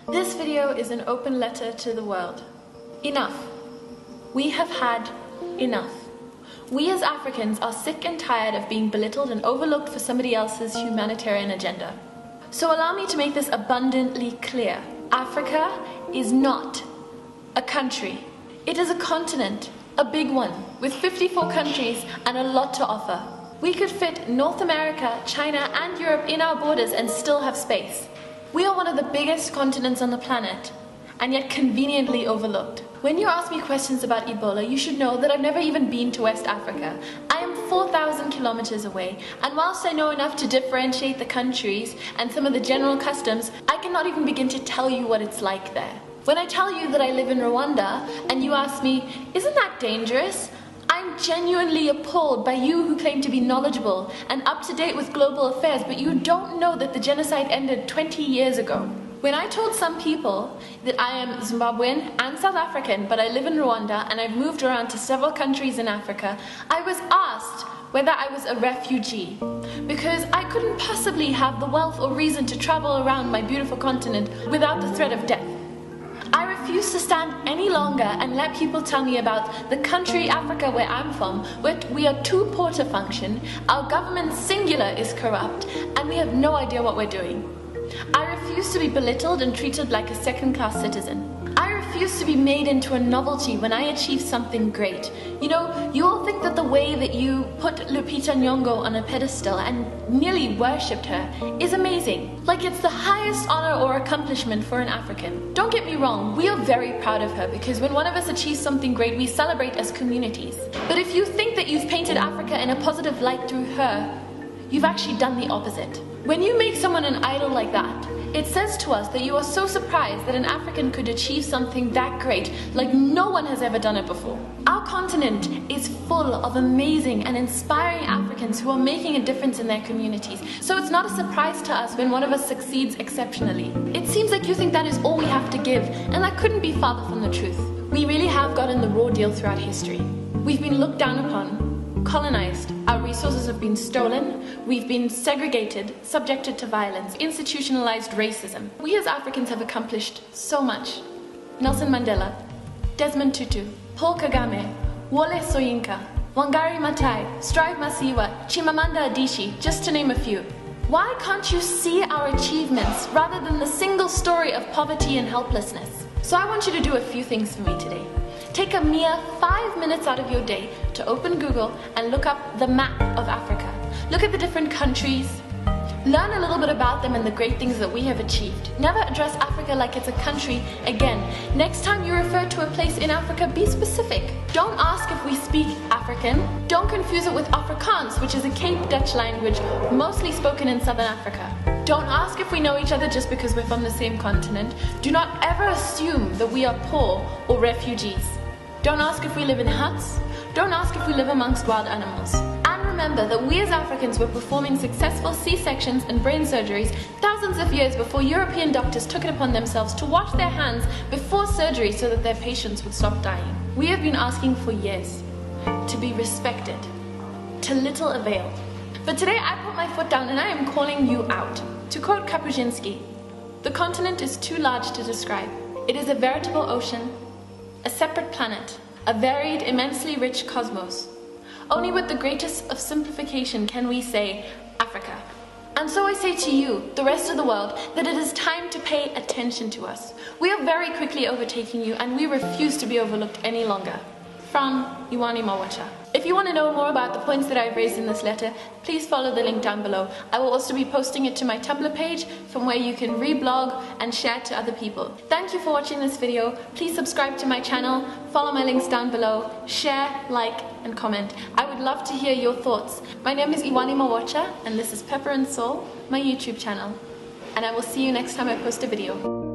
This video is an open letter to the world. Enough. We have had enough. We as Africans are sick and tired of being belittled and overlooked for somebody else's humanitarian agenda. So allow me to make this abundantly clear. Africa is not a country. It is a continent, a big one, with 54 countries and a lot to offer. We could fit North America, China and Europe in our borders and still have space. We are one of the biggest continents on the planet, and yet conveniently overlooked. When you ask me questions about Ebola, you should know that I've never even been to West Africa. I am 4,000 kilometers away, and whilst I know enough to differentiate the countries and some of the general customs, I cannot even begin to tell you what it's like there. When I tell you that I live in Rwanda, and you ask me, isn't that dangerous? I'm genuinely appalled by you who claim to be knowledgeable and up to date with global affairs, but you don't know that the genocide ended 20 years ago. When I told some people that I am Zimbabwean and South African, but I live in Rwanda and I've moved around to several countries in Africa, I was asked whether I was a refugee, because I couldn't possibly have the wealth or reason to travel around my beautiful continent without the threat of death. I refuse to stand any longer and let people tell me about the country Africa where I'm from, where we are too poor to function, our government singular is corrupt, and we have no idea what we're doing. I refuse to be belittled and treated like a second-class citizen. I refuse to be made into a novelty when I achieve something great. You know, you all think that the way that you put Lupita Nyong'o on a pedestal and nearly worshipped her is amazing. Like it's the highest honor or accomplishment for an African. Don't get me wrong, we are very proud of her because when one of us achieves something great, we celebrate as communities. But if you think that you've painted Africa in a positive light through her, you've actually done the opposite. When you make someone an idol like that, it says to us that you are so surprised that an African could achieve something that great, like no one has ever done it before. Our continent is full of amazing and inspiring Africans who are making a difference in their communities. So it's not a surprise to us when one of us succeeds exceptionally. It seems like you think that is all we have to give, and that couldn't be farther from the truth. We really have gotten the raw deal throughout history. We've been looked down upon, colonized, our resources have been stolen, we've been segregated, subjected to violence, institutionalized racism. We as Africans have accomplished so much. Nelson Mandela, Desmond Tutu, Paul Kagame, Wole Soyinka, Wangari Maathai, Strive Masiyiwa, Chimamanda Adichie, just to name a few. Why can't you see our achievements rather than the single story of poverty and helplessness? So I want you to do a few things for me today. Take a mere 5 minutes out of your day to open Google and look up the map of Africa. Look at the different countries. Learn a little bit about them and the great things that we have achieved. Never address Africa like it's a country again. Next time you refer to a place in Africa, be specific. Don't ask if we speak African. Don't confuse it with Afrikaans, which is a Cape Dutch language mostly spoken in Southern Africa. Don't ask if we know each other just because we're from the same continent. Do not ever assume that we are poor or refugees. Don't ask if we live in huts. Don't ask if we live amongst wild animals. And remember that we as Africans were performing successful C-sections and brain surgeries thousands of years before European doctors took it upon themselves to wash their hands before surgery so that their patients would stop dying. We have been asking for years to be respected, to little avail. But today I put my foot down and I am calling you out. To quote Kapuscinski, "The continent is too large to describe. It is a veritable ocean, a separate planet, a varied, immensely rich cosmos. Only with the greatest of simplification can we say, Africa." And so I say to you, the rest of the world, that it is time to pay attention to us. We are very quickly overtaking you and we refuse to be overlooked any longer. From Iwani Mawacha. If you want to know more about the points that I've raised in this letter, please follow the link down below. I will also be posting it to my Tumblr page from where you can reblog and share to other people. Thank you for watching this video. Please subscribe to my channel, follow my links down below, share, like, and comment. I would love to hear your thoughts. My name is Iwani Mawacha and this is Pepper and Soul, my YouTube channel. And I will see you next time I post a video.